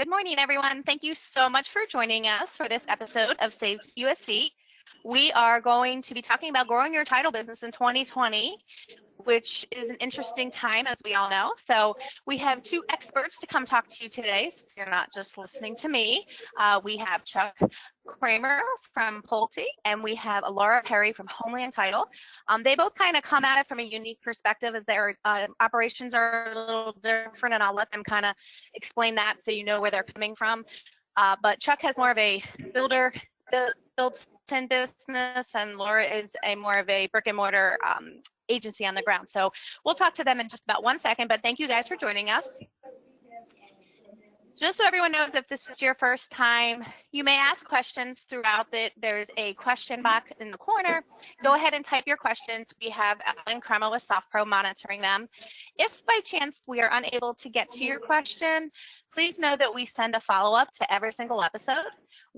Good morning, everyone. Thank you so much for joining us for this episode of Save USC. We are going to be talking about growing your title business in 2020, which is an interesting time, as we all know. So we have two experts to come talk to you today, so you're not just listening to me. We have Chuck Kramer from Pulte, and we have Laura Perry from Homeland Title. They both kind of come at it from a unique perspective, as their operations are a little different, and I'll let them kind of explain that so you know where they're coming from. But Chuck has more of a build business, and Laura is more of a brick and mortar agency on the ground. So we'll talk to them in just about 1 second, but thank you guys for joining us. Just so everyone knows, if this is your first time, you may ask questions throughout it. There's a question box in the corner. Go ahead and type your questions. We have Ellen Kremel with SoftPro monitoring them. If by chance we are unable to get to your question, please know that we send a follow-up to every single episode.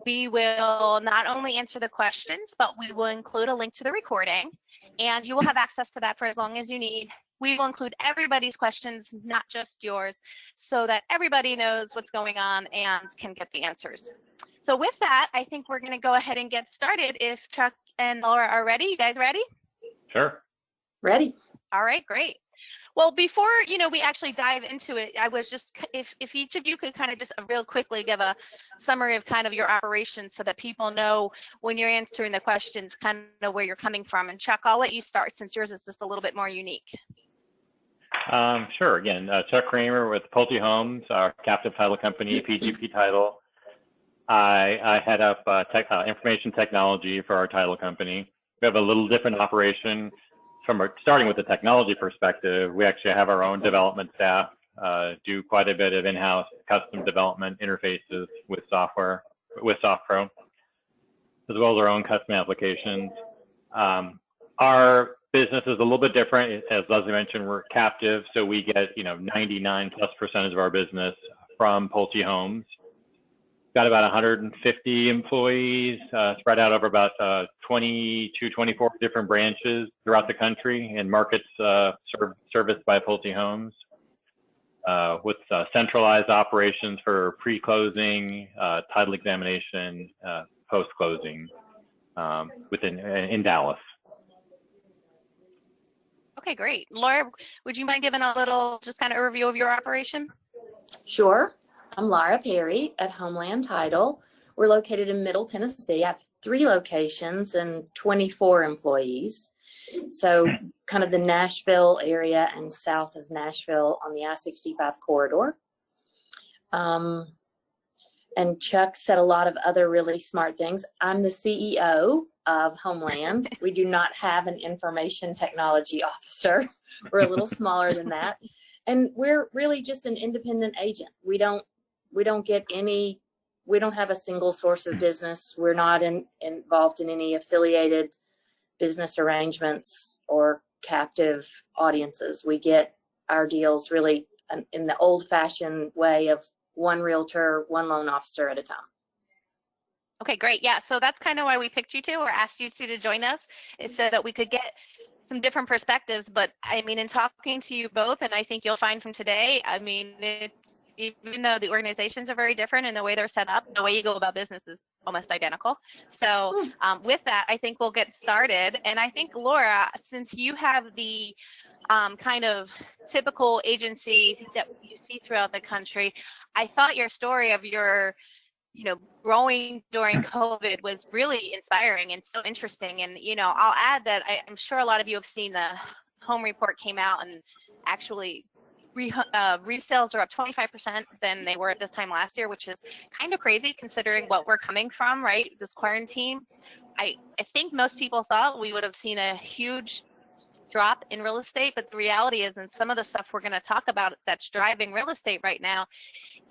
We will not only answer the questions, but we will include a link to the recording, and you will have access to that for as long as you need. We will include everybody's questions, not just yours, so that everybody knows what's going on and can get the answers. So with that, I think we're going to go ahead and get started. If Chuck and Laura are ready, you guys ready? Sure. Ready. All right, great. Well, before we actually dive into it, I was just, if each of you could kind of just real quickly give a summary of kind of your operations so that people know when you're answering the questions kind of where you're coming from. And Chuck, I'll let you start since yours is just a little bit more unique. Sure. Again, Chuck Kramer with Pulte Homes, our captive title company, PGP Title. I head up information technology for our title company. We have a little different operation. Starting with the technology perspective, we actually have our own development staff, do quite a bit of in-house custom development interfaces with software, with SoftPro, as well as our own custom applications. Our business is a little bit different. As Leslie mentioned, we're captive, so we get 99+% of our business from Pulte Homes. Got about 150 employees spread out over about 20 to 24 different branches throughout the country and markets serviced by Pulte Homes, with centralized operations for pre-closing, title examination, post-closing in Dallas. Okay, great. Laura, would you mind giving a little just kind of overview of your operation? Sure. I'm Laura Perry at Homeland Title. We're located in Middle Tennessee. I have 3 locations and 24 employees. So kind of the Nashville area and south of Nashville on the I-65 corridor. And Chuck said a lot of other really smart things. I'm the CEO of Homeland. We do not have an information technology officer. We're a little smaller than that. And we're really just an independent agent. We don't have a single source of business. We're not involved in any affiliated business arrangements or captive audiences. We get our deals really in the old-fashioned way of one realtor, one loan officer at a time. Okay, great. Yeah, so that's kind of why we picked you two or asked you two to join us, is so that we could get some different perspectives. But I mean, in talking to you both, and I think you'll find from today, I mean, even though the organizations are very different and the way they're set up, the way you go about business is almost identical. So with that, I think we'll get started. And I think, Laura, since you have the kind of typical agency that you see throughout the country, I thought your story of your growing during COVID was really inspiring and so interesting. And, I'll add that I'm sure a lot of you have seen the home report came out, and actually resales are up 25% than they were at this time last year, which is kind of crazy considering what we're coming from, right? This quarantine. I think most people thought we would have seen a huge drop in real estate, but the reality is, and some of the stuff we're going to talk about that's driving real estate right now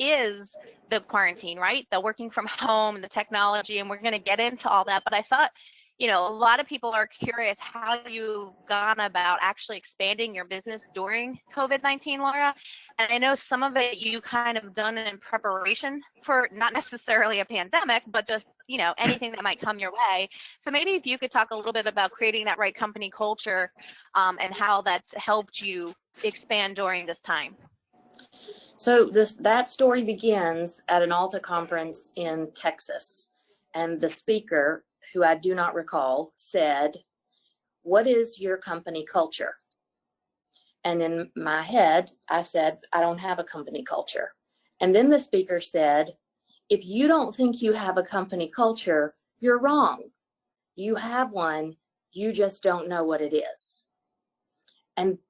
is the quarantine, right? The working from home, the technology, and we're going to get into all that. But I thought, a lot of people are curious how you've gone about actually expanding your business during COVID-19, Laura. And I know some of it you kind of done in preparation for not necessarily a pandemic, but just, anything that might come your way. So maybe if you could talk a little bit about creating that right company culture and how that's helped you expand during this time. So that story begins at an Alta conference in Texas, and the speaker, who I do not recall, said, "What is your company culture?" And in my head, I said, "I don't have a company culture." And then the speaker said, "If you don't think you have a company culture, you're wrong. You have one, you just don't know what it is." And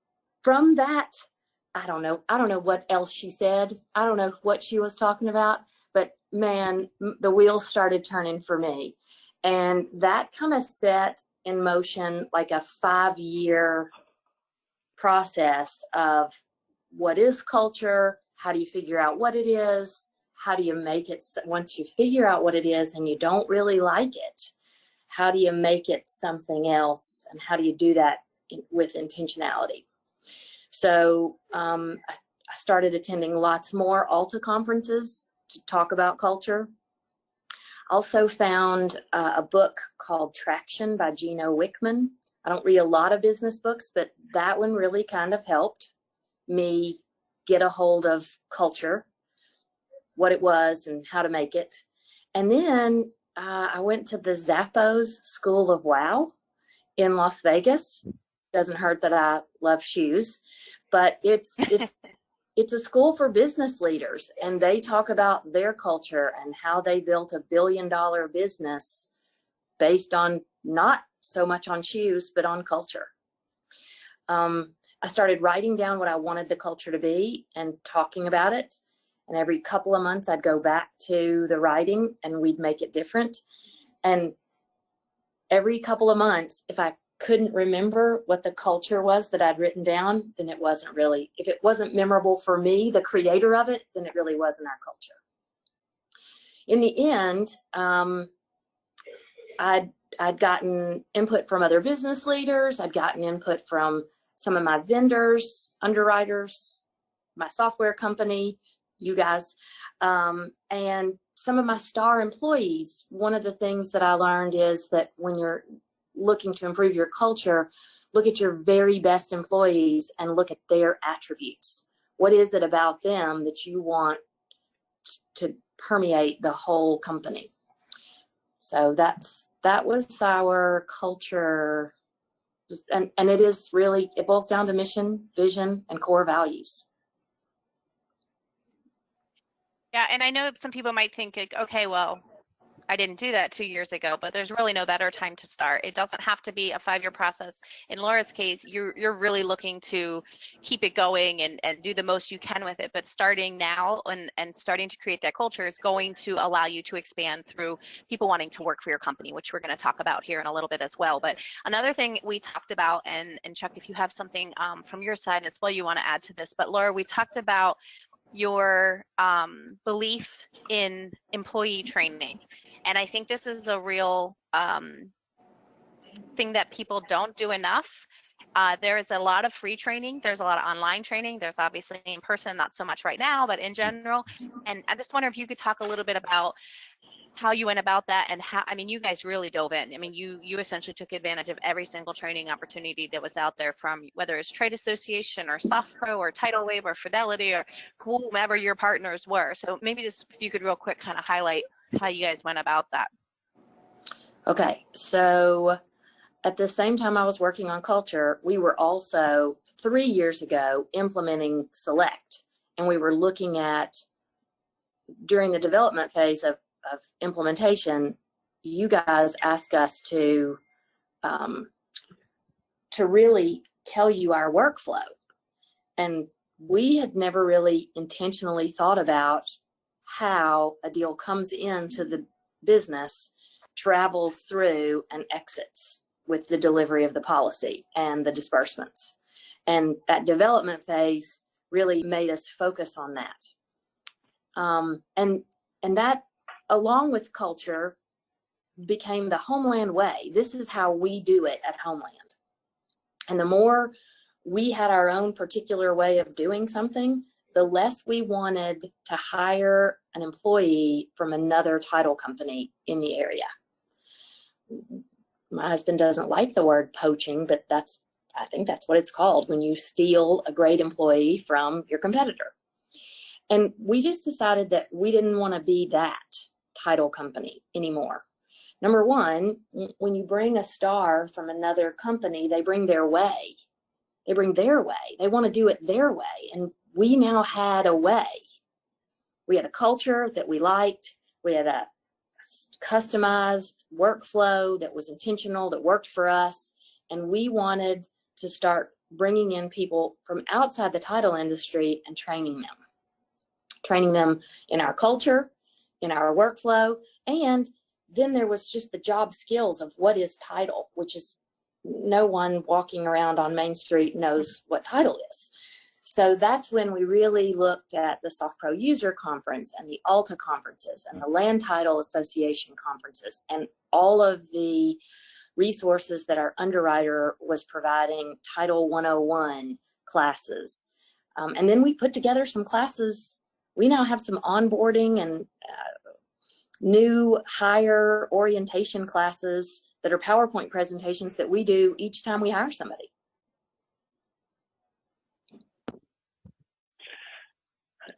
from that, I don't know what else she said. I don't know what she was talking about, but man, the wheels started turning for me. And that kind of set in motion like a 5-year process of what is culture, how do you figure out what it is, how do you make it, once you figure out what it is and you don't really like it, how do you make it something else, and how do you do that with intentionality? So I started attending lots more Alta conferences to talk about culture. Also found a book called Traction by Gino Wickman. I don't read a lot of business books, but that one really kind of helped me get a hold of culture, what it was and how to make it. And then I went to the Zappos School of Wow in Las Vegas. Doesn't hurt that I love shoes, but it's a school for business leaders, and they talk about their culture and how they built $1 billion business based on not so much on shoes, but on culture. I started writing down what I wanted the culture to be and talking about it. And every couple of months I'd go back to the writing and we'd make it different. And every couple of months, if I couldn't remember what the culture was that I'd written down, then it wasn't really, if it wasn't memorable for me, the creator of it, then it really wasn't our culture. In the end, I'd gotten input from other business leaders. I'd gotten input from some of my vendors, underwriters, my software company, you guys, and some of my star employees. One of the things that I learned is that when you're looking to improve your culture, look at your very best employees and look at their attributes. What is it about them that you want to permeate the whole company? So that was our culture. And it is really, it boils down to mission, vision, and core values. Yeah, and I know some people might think, like, okay, well, I didn't do that 2 years ago, but there's really no better time to start. It doesn't have to be a 5-year process. In Laura's case, you're really looking to keep it going and do the most you can with it. But starting now and starting to create that culture is going to allow you to expand through people wanting to work for your company, which we're going to talk about here in a little bit as well. But another thing we talked about, and Chuck, if you have something from your side as well you want to add to this, but Laura, we talked about your belief in employee training. And I think this is a real thing that people don't do enough. There is a lot of free training. There's a lot of online training. There's obviously in person, not so much right now, but in general. And I just wonder if you could talk a little bit about how you went about that and how, I mean, you guys really dove in. I mean, you essentially took advantage of every single training opportunity that was out there, from whether it's trade association or SoftPro or Tidal Wave or Fidelity or whomever your partners were. So maybe just if you could real quick kind of highlight how you guys went about that. Okay, so at the same time I was working on culture, we were also 3 years ago implementing Select, and we were looking at, during the development phase of implementation, you guys asked us to really tell you our workflow, and we had never really intentionally thought about how a deal comes into the business, travels through, and exits with the delivery of the policy and the disbursements. And that development phase really made us focus on that. And that, along with culture, became the Homeland way. This is how we do it at Homeland. And the more we had our own particular way of doing something, the less we wanted to hire an employee from another title company in the area. My husband doesn't like the word poaching, but I think that's what it's called when you steal a great employee from your competitor. And we just decided that we didn't want to be that title company anymore. Number one, when you bring a star from another company, they bring their way. They bring their way. They want to do it their way. And we now had a way. We had a culture that we liked. We had a customized workflow that was intentional, that worked for us. And we wanted to start bringing in people from outside the title industry and training them in our culture, in our workflow. And then there was just the job skills of what is title, which is no one walking around on Main Street knows what title is. So that's when we really looked at the SoftPro User Conference and the ALTA conferences and the Land Title Association conferences and all of the resources that our underwriter was providing, Title 101 classes. And then we put together some classes. We now have some onboarding and new hire orientation classes that are PowerPoint presentations that we do each time we hire somebody.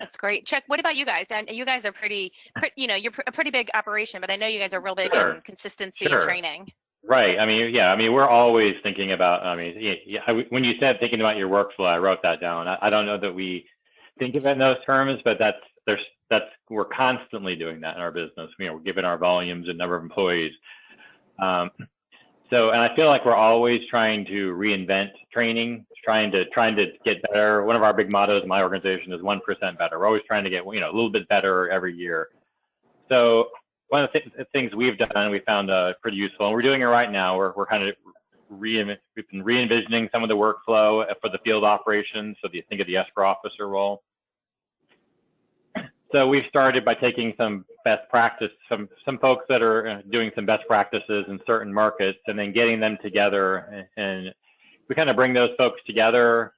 That's great. Chuck, what about you guys? And you guys are you're a pretty big operation, but I know you guys are real big in consistency and training. Right. I mean, yeah, I mean, we're always thinking about, I mean, when you said thinking about your workflow, I wrote that down. I don't know that we think of it in those terms, but we're constantly doing that in our business. We're given our volumes and number of employees. And I feel like we're always trying to reinvent training, trying to get better. One of our big mottos in my organization is 1% better. We're always trying to get, a little bit better every year. So one of the things we've done, we found pretty useful, and we're doing it right now. We're kind of we've been re-envisioning some of the workflow for the field operations. So you think of the escrow officer role. So we've started by taking some best practice, some folks that are doing some best practices in certain markets, and then getting them together. And we kind of bring those folks together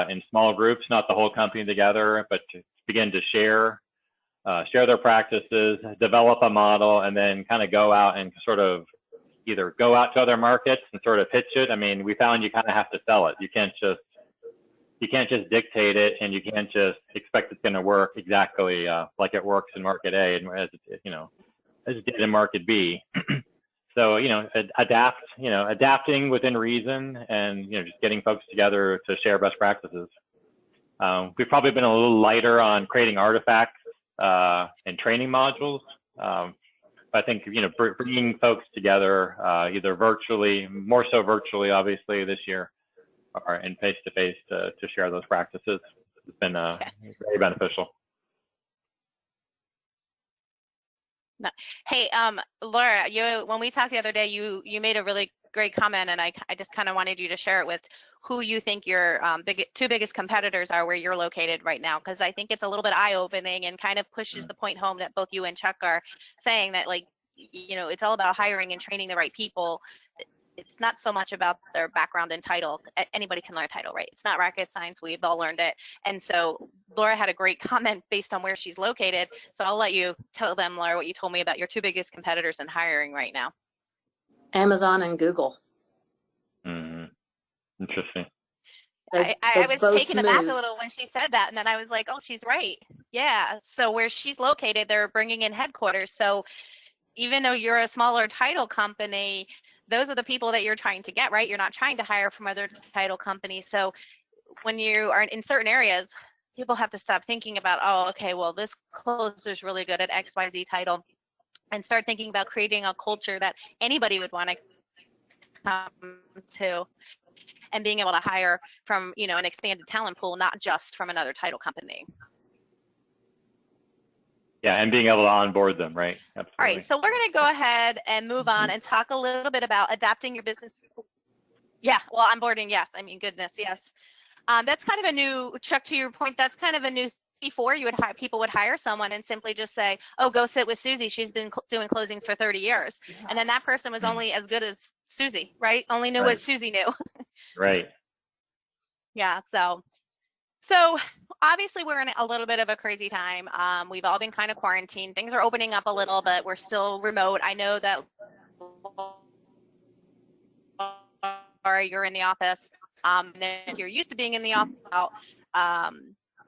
in small groups, not the whole company together, but to begin to share their practices, develop a model, and then kind of go out and sort of either go out to other markets and sort of pitch it. I mean, we found you kind of have to sell it. You can't just dictate it, and you can't just expect it's going to work exactly like it works in market A and as it did in market B. So adapting within reason, and just getting folks together to share best practices. We've probably been a little lighter on creating artifacts and training modules. I think bringing folks together either virtually, more so virtually, obviously this year, or in face-to-face to share those practices. It's been very beneficial. No. Hey, Laura, when we talked the other day, you made a really great comment, and I just kind of wanted you to share it with who you think your two biggest competitors are where you're located right now, because I think it's a little bit eye-opening and kind of pushes the point home that both you and Chuck are saying, that it's all about hiring and training the right people. It's not so much about their background and title. Anybody can learn title, right? It's not rocket science. We've all learned it. And so Laura had a great comment based on where she's located. So I'll let you tell them, Laura, what you told me about your two biggest competitors in hiring right now. Amazon and Google. Mm-hmm. Interesting. I was taken aback a little when she said that, and then I was like, oh, she's right. Yeah. So where she's located, they're bringing in headquarters. So even though you're a smaller title company, those are the people that you're trying to get, right? You're not trying to hire from other title companies. So when you are in certain areas, people have to stop thinking about, oh, okay, well, this closer is really good at XYZ title, and start thinking about creating a culture that anybody would want to come to, and being able to hire from, an expanded talent pool, not just from another title company. Yeah, and being able to onboard them, right? Absolutely. All right, so we're going to go ahead and move on and talk a little bit about adapting your business. Yeah, well, onboarding, yes. I mean, goodness, yes. That's kind of a new, Chuck, to your point, that's kind of a new. Before, people would hire someone and simply just say, oh, go sit with Susie. She's been doing closings for 30 years. Yes. And then that person was only as good as Susie, right? Only knew what Susie knew. Right. Yeah, so obviously we're in a little bit of a crazy time. We've all been kind of quarantined. Things are opening up a little, but we're still remote. I know that you're in the office. And if you're used to being in the office,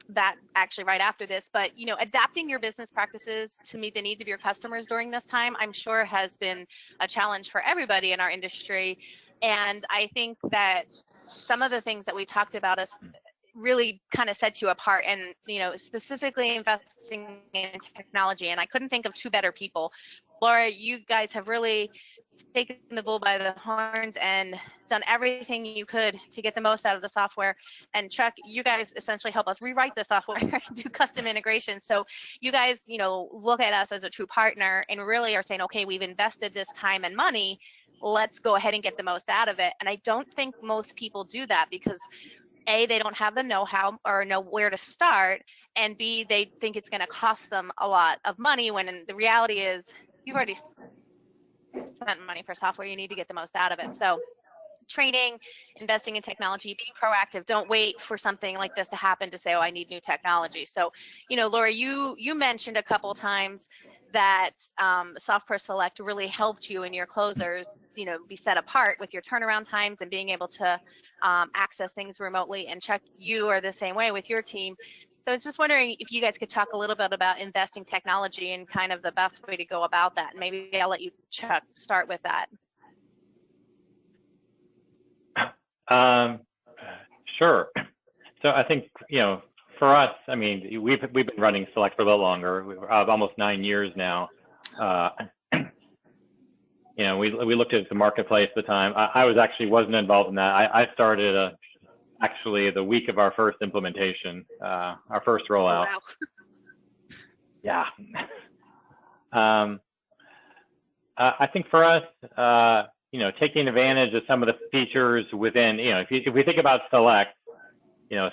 that actually right after this, but adapting your business practices to meet the needs of your customers during this time, I'm sure has been a challenge for everybody in our industry. And I think that some of the things that we talked about us really kind of sets you apart, and specifically investing in technology. And I couldn't think of two better people. Laura, you guys have really taken the bull by the horns and done everything you could to get the most out of the software. And Chuck, you guys essentially help us rewrite the software and do custom integrations. So you guys, look at us as a true partner and really are saying, okay, we've invested this time and money, let's go ahead and get the most out of it. And I don't think most people do that because A, they don't have the know-how or know where to start, and B, they think it's going to cost them a lot of money when the reality is you've already spent money for software, you need to get the most out of it. So training, investing in technology, being proactive, don't wait for something like this to happen to say, oh, I need new technology. So, Laura, you mentioned a couple times that SoftPro Select really helped you in your closers, be set apart with your turnaround times and being able to access things remotely. And Chuck, you are the same way with your team. So I was just wondering if you guys could talk a little bit about investing technology and kind of the best way to go about that. And maybe I'll let you, Chuck, start with that. Sure. So I think, for us, I mean, we've been running Select for a little longer. We're almost 9 years now. We looked at the marketplace at the time. I wasn't involved in that. I started actually the week of our first implementation, our first rollout. Oh, wow. Yeah. I think for us, taking advantage of some of the features within, if we think about Select,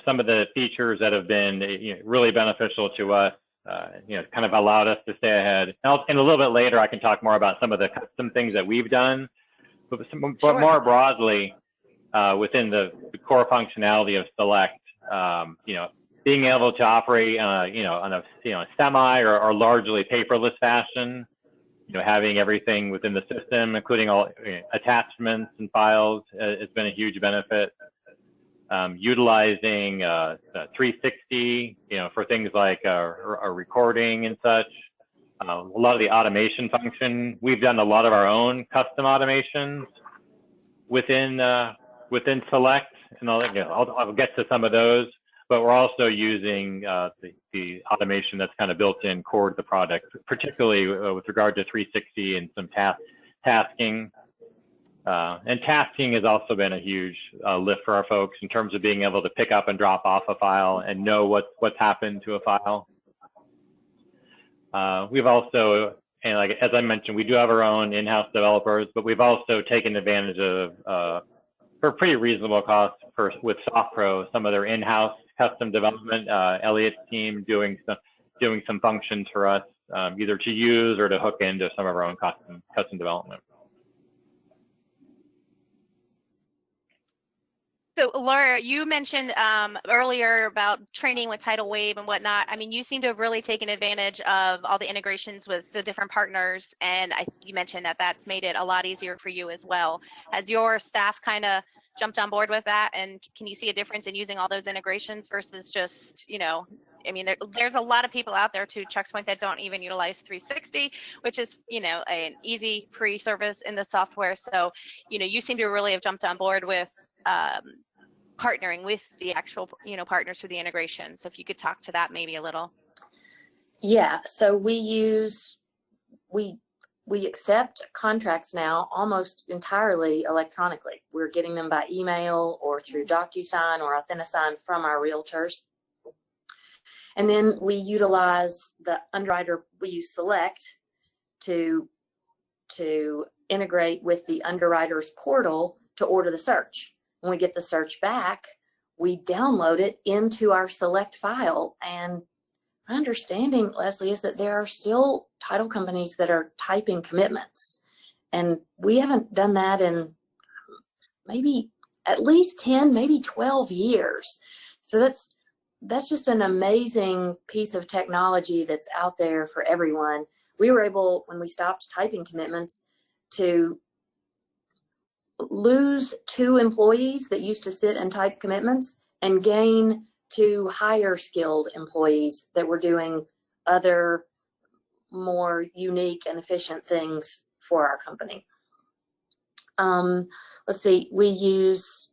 some of the features that have been really beneficial to us, kind of allowed us to stay ahead. And a little bit later, I can talk more about some of the custom things that we've done, but Sure. More broadly, within the core functionality of Select, being able to operate, on a semi or largely paperless fashion, having everything within the system, including all attachments and files, has been a huge benefit. Utilizing 360, for things like a recording and such. A lot of the automation function, we've done a lot of our own custom automations within Select, and I'll get to some of those. But we're also using the automation that's kind of built in core to the product, particularly with regard to 360 and some tasking. And tasking has also been a huge lift for our folks in terms of being able to pick up and drop off a file and know what's happened to a file. We've also, and like as I mentioned, we do have our own in-house developers, but we've also taken advantage of, for pretty reasonable cost, with SoftPro, some of their in-house custom development. Elliot's team doing some functions for us, either to use or to hook into some of our own custom development. So Laura, you mentioned earlier about training with Tidal Wave and whatnot. I mean, you seem to have really taken advantage of all the integrations with the different partners, and you mentioned that that's made it a lot easier for you as well. Has your staff kind of jumped on board with that, and can you see a difference in using all those integrations versus just, I mean, there's a lot of people out there, to Chuck's point, that don't even utilize 360, which is, an easy free service in the software. So, you seem to really have jumped on board with partnering with the actual, partners through the integration. So if you could talk to that maybe a little. Yeah, so we accept contracts now almost entirely electronically. We're getting them by email or through DocuSign or AuthentiSign from our realtors. And then we utilize the underwriter, we use Select to integrate with the underwriter's portal to order the search. When we get the search back, we download it into our Select file. And my understanding, Leslie, is that there are still title companies that are typing commitments. And we haven't done that in maybe at least 10, maybe 12 years. So that's just an amazing piece of technology that's out there for everyone. We were able, when we stopped typing commitments, to lose 2 employees that used to sit and type commitments and gain to hire skilled employees that were doing other more unique and efficient things for our company. Let's see, we use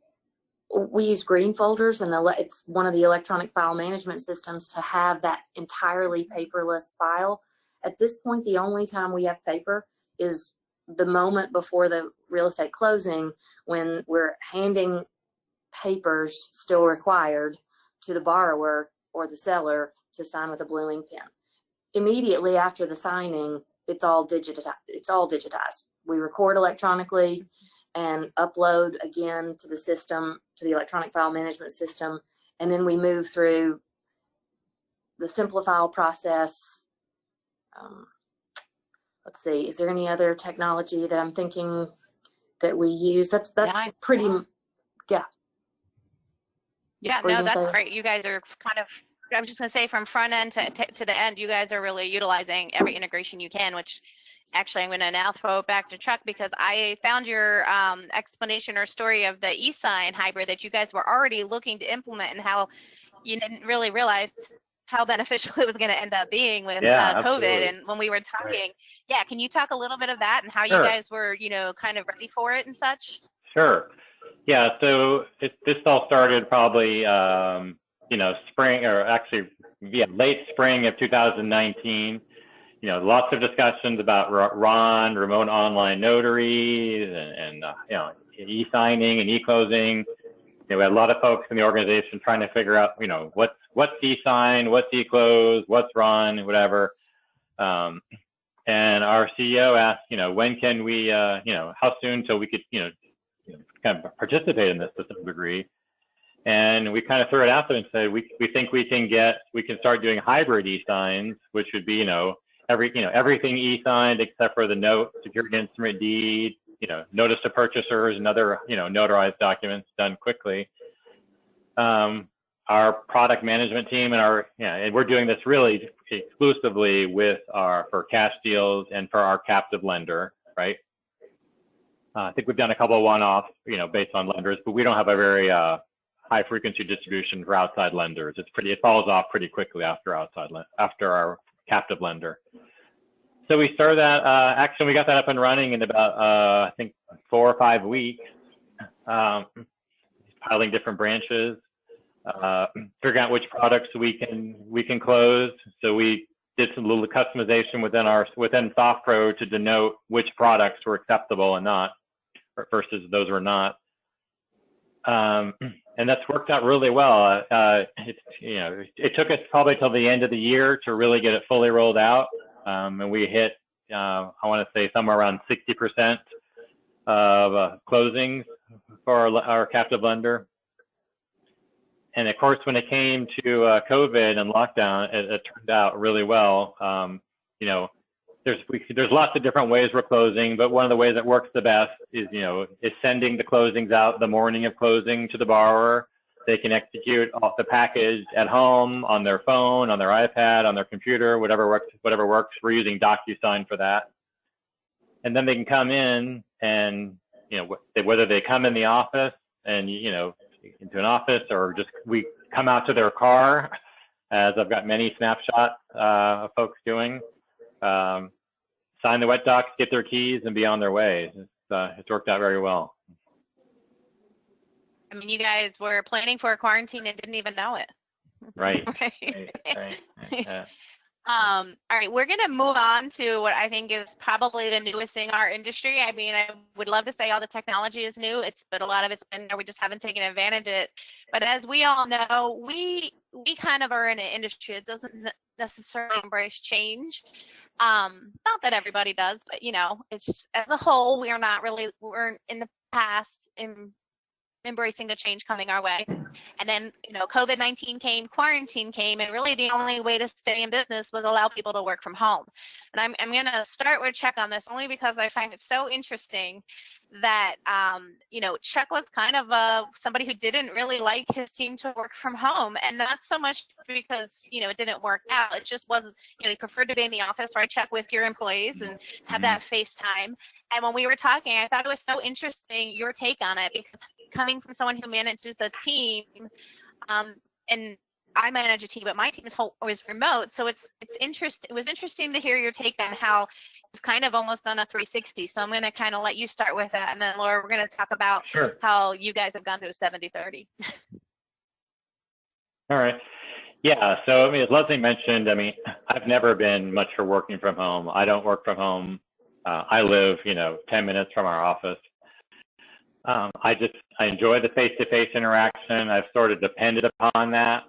green folders, and it's one of the electronic file management systems to have that entirely paperless file. At this point, the only time we have paper is the moment before the real estate closing, when we're handing papers still required to the borrower or the seller to sign with a blue ink pen. Immediately after the signing, it's all digitized. We record electronically and upload again to the system, to the electronic file management system, and then we move through the Simplifile process. Let's see, is there any other technology that I'm thinking that we use? That's pretty, yeah. Yeah, no, that's great. You guys are kind of, I was just gonna say, from front end to the end, you guys are really utilizing every integration you can, which actually I'm gonna now throw it back to Chuck, because I found your explanation or story of the eSign hybrid that you guys were already looking to implement, and how you didn't really realize how beneficial it was going to end up being with COVID. And when we were talking, yeah, can you talk a little bit of that and how you guys were, you know, kind of ready for it and such? Sure. Yeah. So this all started probably, you know, spring, or actually, late spring of 2019. You know, lots of discussions about RON, remote online notaries, and you know, e-signing and e-closing. You know, we had a lot of folks in the organization trying to figure out, you know, what's e-sign, what's e-close, what's RON, whatever. And our CEO asked, you know, when can we, you know, how soon till we could, you know, kind of participate in this to some degree. And we kind of threw it out there and said, we think we can start doing hybrid e-signs, which would be, you know, everything e-signed except for the note, secured instrument deed, you know, notice to purchasers and other, you know, notarized documents done quickly. Our product management team and we're doing this really exclusively for cash deals and for our captive lender, right? I think we've done a couple of one-offs, you know, based on lenders, but we don't have a very high frequency distribution for outside lenders. It falls off pretty quickly after our captive lender. So we started that actually, we got that up and running in about I think 4 or 5 weeks, piloting different branches, figuring out which products we can close. So we did some little customization within SoftPro to denote which products were acceptable and not, versus those were not. And that's worked out really well. You know, it took us probably till the end of the year to really get it fully rolled out. And we hit, I want to say, somewhere around 60% of closings for our captive lender. And of course, when it came to COVID and lockdown, it turned out really well. You know, there's lots of different ways we're closing, but one of the ways that works the best is, you know, is sending the closings out the morning of closing to the borrower. They can execute off the package at home, on their phone, on their iPad, on their computer, whatever works. We're using DocuSign for that. And then they can come in and, you know, whether they come in the office and, you know, into an office, or just we come out to their car, as I've got many snapshots of folks doing, sign the wet docs, get their keys, and be on their way. It's worked out very well. I mean, you guys were planning for a quarantine and didn't even know it. Right. Right. Yeah. All right, we're going to move on to what I think is probably the newest thing in our industry. I mean, I would love to say all the technology is new, but a lot of it's been there. We just haven't taken advantage of it. But as we all know, we kind of are in an industry that doesn't necessarily embrace change. Not that everybody does, but you know, it's as a whole, we're in the past in embracing the change coming our way. And then, you know, COVID-19 came, quarantine came, and really the only way to stay in business was allow people to work from home. And I'm going to start with Chuck on this, only because I find it so interesting that, you know, Chuck was kind of somebody who didn't really like his team to work from home. And not so much because, you know, it didn't work out. It just wasn't, you know, he preferred to be in the office, right, Chuck, with your employees and have that FaceTime. And when we were talking, I thought it was so interesting, your take on it, because coming from someone who manages a team, and I manage a team, but my team is always remote. So it's interesting. It was interesting to hear your take on how you've kind of almost done a 360. So I'm going to kind of let you start with that. And then Laura, we're going to talk about Sure. how you guys have gone to a 70-30. All right. Yeah. So, I mean, as Leslie mentioned, I mean, I've never been much for working from home. I don't work from home. I live, 10 minutes from our office. I enjoy the face-to-face interaction. I've sort of depended upon that,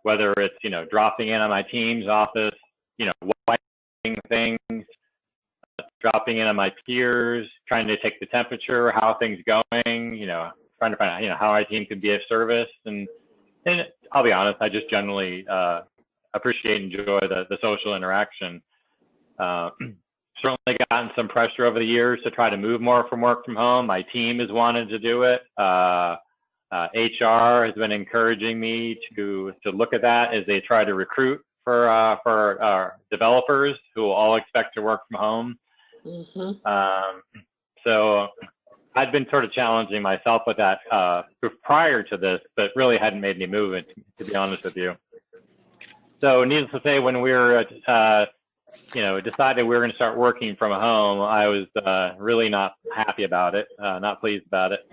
whether it's, dropping in on my team's office, wiping things, dropping in on my peers, trying to take the temperature, how things going, trying to find out, how my team can be of service. And I'll be honest, I just generally appreciate and enjoy the social interaction. Certainly gotten some pressure over the years to try to move more from work from home. My team has wanted to do it. HR has been encouraging me to look at that as they try to recruit for developers who will all expect to work from home. Mm-hmm. So I'd been sort of challenging myself with that prior to this, but really hadn't made any movement, to be honest with you. So needless to say, when we were decided we were going to start working from home, I was really not happy about it, not pleased about it.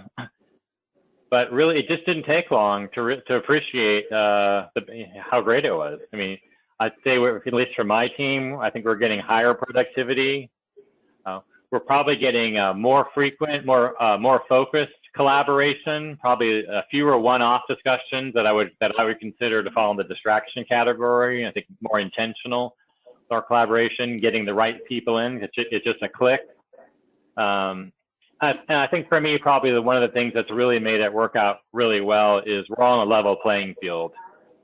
But really, it just didn't take long to appreciate how great it was. I mean, I'd say, at least for my team, I think we're getting higher productivity. We're probably getting more frequent, more focused collaboration. Probably fewer one-off discussions that I would consider to fall in the distraction category. I think more intentional. Our collaboration, getting the right people in, it's just a click. And I think for me, probably one of the things that's really made it work out really well is we're all on a level playing field.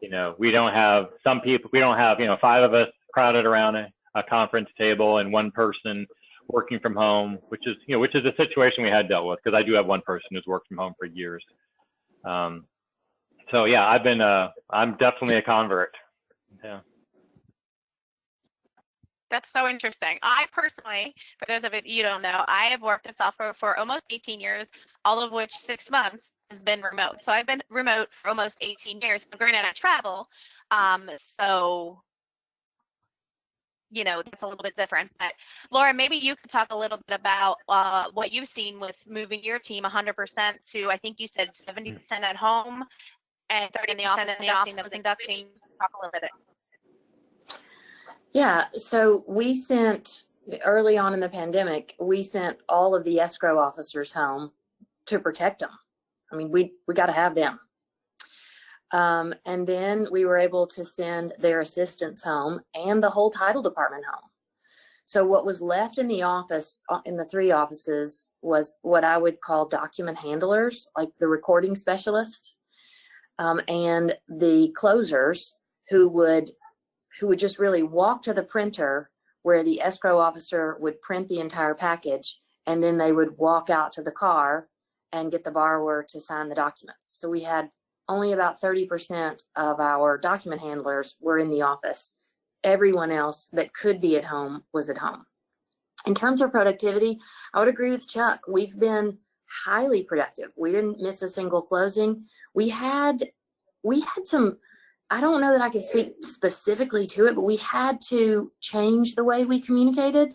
We don't have five of us crowded around a conference table and one person working from home, which is a situation we had dealt with, because I do have one person who's worked from home for years. So yeah, I'm definitely a convert. Yeah. That's so interesting. I personally, for those of you don't know, I have worked in software for almost 18 years, all of which 6 months has been remote. So I've been remote for almost 18 years. But granted, I travel, so that's a little bit different. But Laura, maybe you could talk a little bit about what you've seen with moving your team 100% to, I think you said 70% at home and 30% in the office conducting. Talk a little bit. Yeah, so we sent, early on in the pandemic, we sent all of the escrow officers home to protect them. I mean, we got to have them. And then we were able to send their assistants home and the whole title department home. So what was left in the office, in the 3 offices, was what I would call document handlers, like the recording specialist, and the closers who would just really walk to the printer where the escrow officer would print the entire package, and then they would walk out to the car and get the borrower to sign the documents. So we had only about 30% of our document handlers were in the office. Everyone else that could be at home was at home. In terms of productivity, I would agree with Chuck. We've been highly productive. We didn't miss a single closing. We had some, I don't know that I can speak specifically to it, but we had to change the way we communicated,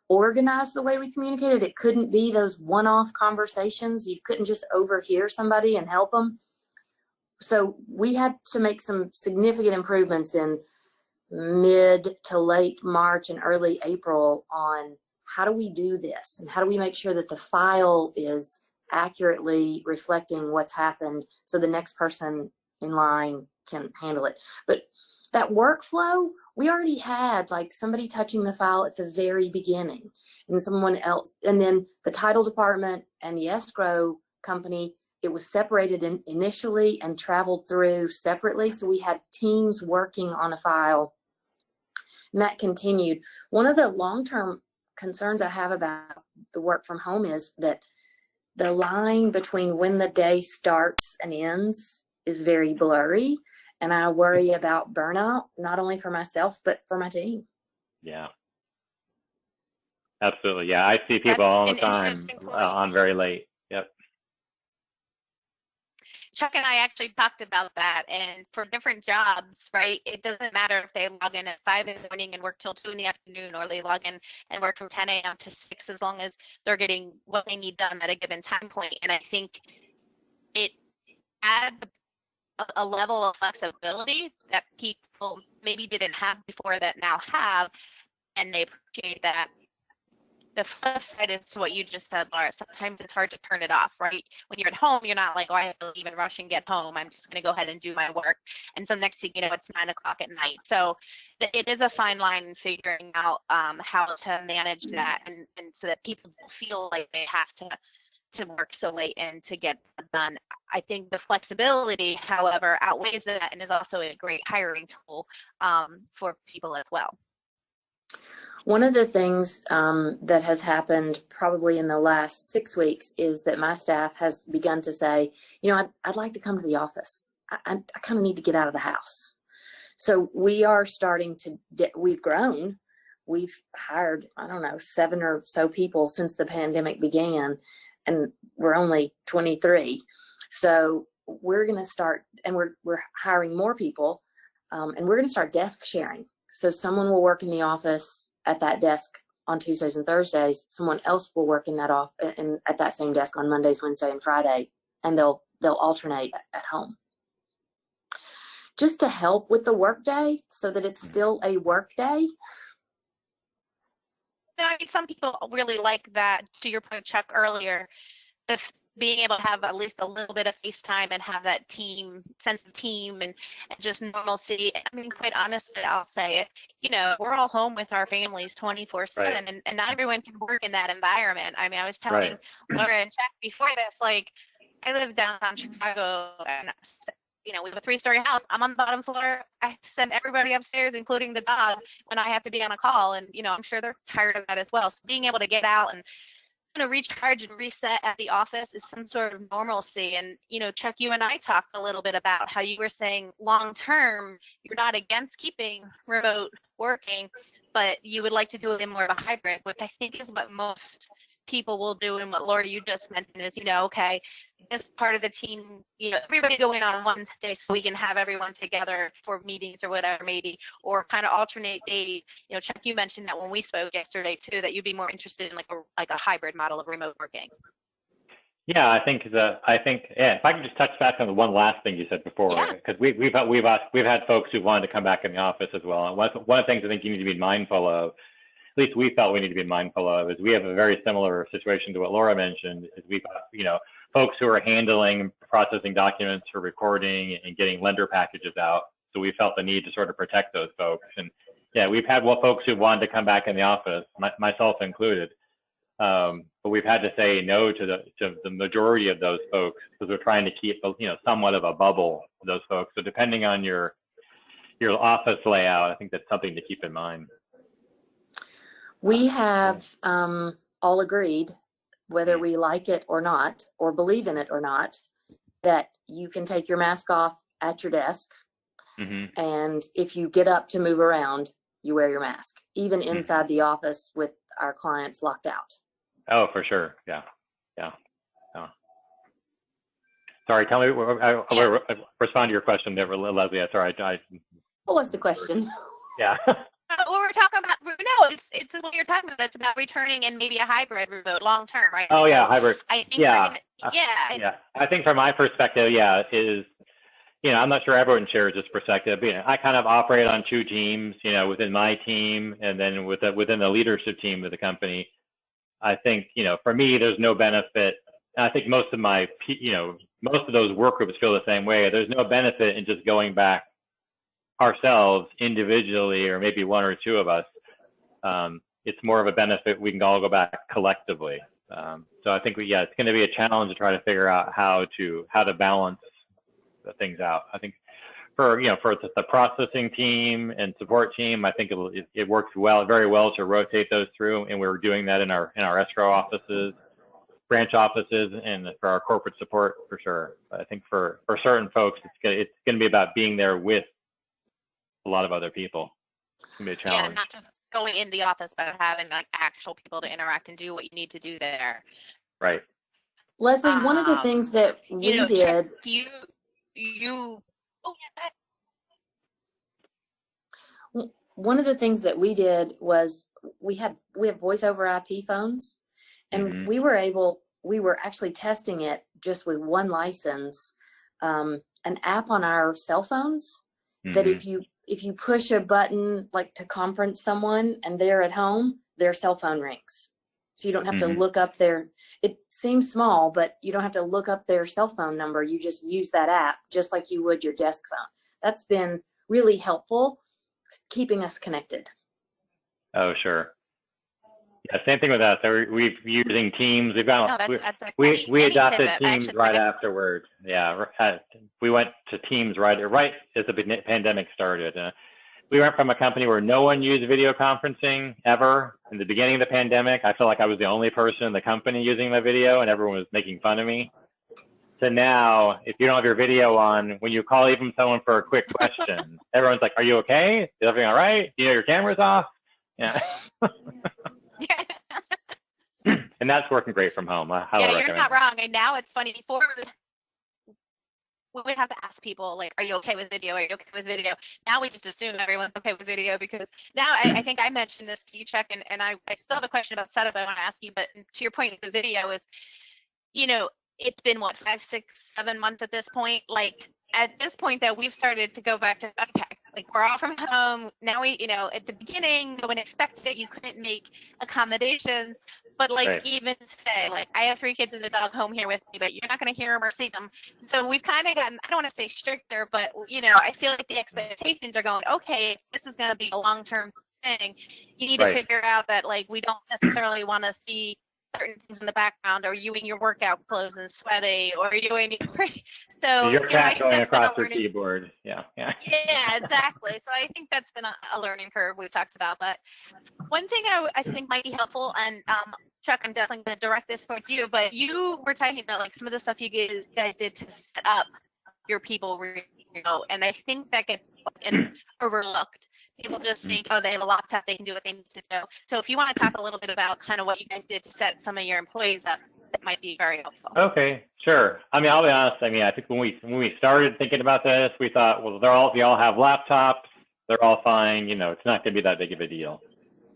organize the way we communicated. It couldn't be those one-off conversations. You couldn't just overhear somebody and help them. So we had to make some significant improvements in mid to late March and early April on how do we do this and how do we make sure that the file is accurately reflecting what's happened so the next person in line can handle it. But that workflow, we already had like somebody touching the file at the very beginning and someone else, and then the title department and the escrow company, it was separated initially and traveled through separately. So we had teams working on a file, and that continued. One of the long-term concerns I have about the work from home is that the line between when the day starts and ends is very blurry. And I worry about burnout, not only for myself, but for my team. Yeah. Absolutely. Yeah. I see people all the time on very late. Yep. Chuck and I actually talked about that, and for different jobs, right, it doesn't matter if they log in at 5 in the morning and work till 2 in the afternoon, or they log in and work from 10 a.m. to 6, as long as they're getting what they need done at a given time point. And I think it adds a level of flexibility that people maybe didn't have before that now have, and they appreciate that. The flip side is to what you just said, Laura. Sometimes it's hard to turn it off, right? When you're at home, you're not like, oh, I have to leave and rush and get home. I'm just going to go ahead and do my work. And so next thing you know, it's 9 o'clock at night. So it is a fine line in figuring out how to manage that, and so that people don't feel like they have to work so late and to get done. I think the flexibility, however, outweighs that, and is also a great hiring tool for people as well. One of the things that has happened probably in the last 6 weeks is that my staff has begun to say, you know, I'd like to come to the office. I kind of need to get out of the house. So we are starting to, we've grown. We've hired, I don't know, 7 or so people since the pandemic began, and we're only 23. So we're going to start, and we're hiring more people, and we're going to start desk sharing. So someone will work in the office at that desk on Tuesdays and Thursdays. Someone else will work in that at that same desk on Mondays, Wednesday, and Friday, and they'll alternate at home, just to help with the work day so that it's still a work day. I mean, some people really like that, to your point, Chuck, earlier, being able to have at least a little bit of FaceTime and have that sense of team and just normalcy. I mean, quite honestly, I'll say it, you know, we're all home with our families 24/7, Right. and not everyone can work in that environment. I mean, I was telling Right. Laura and Chuck before this, like, I live downtown Chicago, and you know, we have a 3-story house. I'm on the bottom floor. I send everybody upstairs, including the dog, when I have to be on a call. And, you know, I'm sure they're tired of that as well. So being able to get out and kind of recharge and reset at the office is some sort of normalcy. And, you know, Chuck, you and I talked a little bit about how you were saying long term, you're not against keeping remote working, but you would like to do it in more of a hybrid, which I think is what most people will do. And what Laura, you just mentioned is, you know, okay, this part of the team, you know, everybody go in on one day so we can have everyone together for meetings or whatever, maybe, or kind of alternate days. You know, Chuck, you mentioned that when we spoke yesterday too, that you'd be more interested in like a hybrid model of remote working. Yeah, I think yeah, if I can just touch back on the one last thing you said before, because we've had folks who wanted to come back in the office as well. And one of the things I think you need to be mindful of, at least we felt we need to be mindful of, is we have a very similar situation to what Laura mentioned. Is we've got, you know, folks who are handling, processing documents for recording and getting lender packages out. So we felt the need to sort of protect those folks. And yeah, we've had folks who wanted to come back in the office, myself included. But we've had to say no to the majority of those folks because we're trying to keep, you know, somewhat of a bubble of those folks. So depending on your office layout, I think that's something to keep in mind. We have all agreed, whether we like it or not, or believe in it or not, that you can take your mask off at your desk. Mm-hmm. And if you get up to move around, you wear your mask, even inside the office with our clients locked out. Oh, for sure. Yeah. Sorry, tell me, I respond to your question there, Leslie. Sorry, What was the question? Yeah. What we're talking about, no, it's what you're talking about. It's about returning and maybe a hybrid remote long term, right? Oh yeah, hybrid. I think yeah. I think from my perspective, is, you know, I'm not sure everyone shares this perspective. But, you know, I kind of operate on 2 teams, you know, within my team and then within the leadership team of the company. I think, you know, for me, there's no benefit. And I think most of those work groups feel the same way. There's no benefit in just going back ourselves individually, or maybe 1 or 2 of us. It's more of a benefit we can all go back collectively. So I think it's going to be a challenge to try to figure out how to balance the things out. I think for the processing team and support team, I think it works very well to rotate those through, and we're doing that in our escrow offices, branch offices, and for our corporate support for sure. But I think for certain folks, it's going to be about being there with a lot of other people. It's gonna be a challenge. Yeah, not just going in the office, but having like actual people to interact and do what you need to do there. Right. Leslie, one of the things that you we know, did, you, oh yeah, one of the things that we did was we have voice over IP phones, and Mhm. we were actually testing it just with one license, an app on our cell phones that Mhm. if you push a button like to conference someone and they're at home, their cell phone rings. So you don't have to Mhm. look up it seems small, but you don't have to look up their cell phone number. You just use that app just like you would your desk phone. That's been really helpful keeping us connected. Oh, sure. Yeah, same thing with us. So we've using Teams. We've got no, that's like we any tip. adopted Teams Actually, right next afterwards. Yeah, we went to Teams right as the pandemic started. We went from a company where no one used video conferencing ever. In the beginning of the pandemic, I felt like I was the only person in the company using my video, and everyone was making fun of me. To now, if you don't have your video on, when you call even someone for a quick question, everyone's like, "Are you okay? Is everything all right? Do you know your camera's off?" Yeah. And that's working great from home. I highly yeah, you're recommend not it. wrong. And now it's funny. Before we would have to ask people like, "Are you okay with video? Are you okay with video?" Now we just assume everyone's okay with video because now I think I mentioned this to you, Chuck, and I still have a question about setup I want to ask you. But to your point, the video is, you know, it's been what, 5, 6, 7 months at this point. Like at this point that we've started to go back to, okay, like we're all from home now. We, you know, at the beginning, no one expected it. You couldn't make accommodations. But like Right. even today, like I have 3 kids and a dog home here with me, but you're not going to hear them or see them. So we've kind of gotten, I don't want to say stricter, but you know, I feel like the expectations are going, okay, if this is going to be a long-term thing, you need to Right. figure out that like we don't necessarily want to see certain things in the background, or you in your workout clothes and sweaty, or you in your so Your you know, I cat think going that's been across a your learning. keyboard. Yeah. Yeah. Yeah, exactly. So I think that's been a learning curve we've talked about. But one thing I think might be helpful, and Chuck, I'm definitely going to direct this towards you, but you were talking about like some of the stuff you guys did to set up your people, you know, and I think that gets overlooked. People just think, oh, they have a laptop, they can do what they need to do. So if you want to talk a little bit about kind of what you guys did to set some of your employees up, that might be very helpful. Okay, sure. I mean, I'll be honest. I mean, I think when we started thinking about this, we thought, well, they all have laptops. They're all fine. You know, it's not going to be that big of a deal.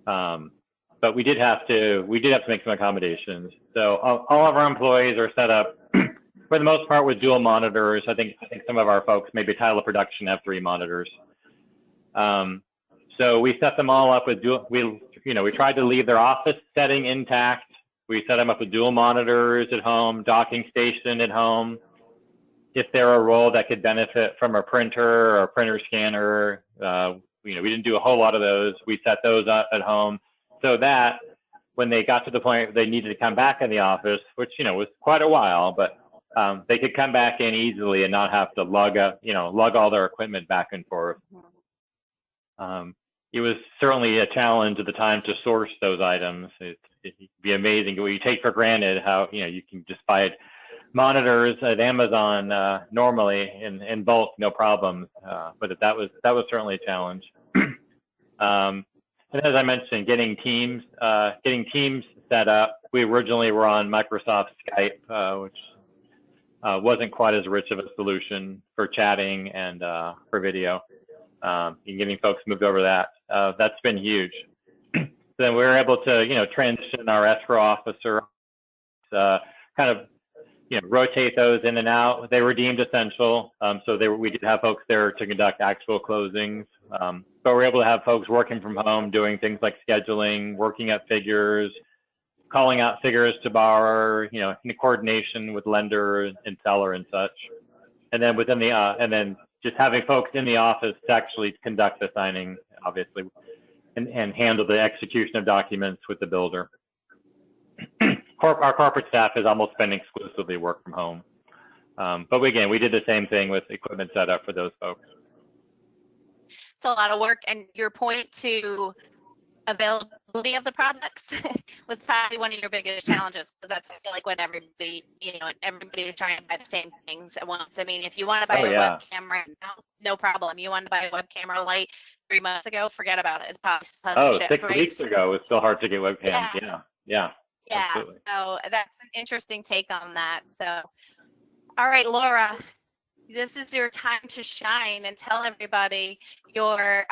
But we did have to make some accommodations. So all of our employees are set up for the most part with dual monitors. I think some of our folks, maybe Tyler Production, have 3 monitors. So we set them all up with dual. We tried to leave their office setting intact. We set them up with dual monitors at home, docking station at home. If they're a role that could benefit from a printer or a printer scanner, we didn't do a whole lot of those. We set those up at home so that when they got to the point they needed to come back in the office, which was quite a while, but they could come back in easily and not have to lug all their equipment back and forth. It was certainly a challenge at the time to source those items. It'd be amazing what you take for granted how you can just buy monitors at Amazon normally in bulk, no problems. But that was certainly a challenge. And as I mentioned, getting teams set up. We originally were on Microsoft Skype, which wasn't quite as rich of a solution for chatting and for video. And getting folks moved over that's been huge. So then we were able to transition our escrow officer, kind of rotate those in and out. They were deemed essential, so we did have folks there to conduct actual closings. But we're able to have folks working from home doing things like scheduling, working at figures, calling out figures to borrower, in coordination with lender and seller and such. And then and then just having folks in the office to actually conduct the signing, obviously, and handle the execution of documents with the builder. Our corporate staff has almost been exclusively work from home. But again, we did the same thing with equipment setup for those folks. It's a lot of work, and your point to availability of the products was probably one of your biggest challenges, because that's, I feel like, when everybody is trying to buy the same things at once. I mean, if you want to buy a webcam right now, no problem. You want to buy a webcam or light 3 months ago, forget about it. It's probably 6 weeks ago, it was still hard to get webcams. Yeah. Yeah, Absolutely. so that's an interesting take on that. So, all right, Laura, this is your time to shine and tell everybody your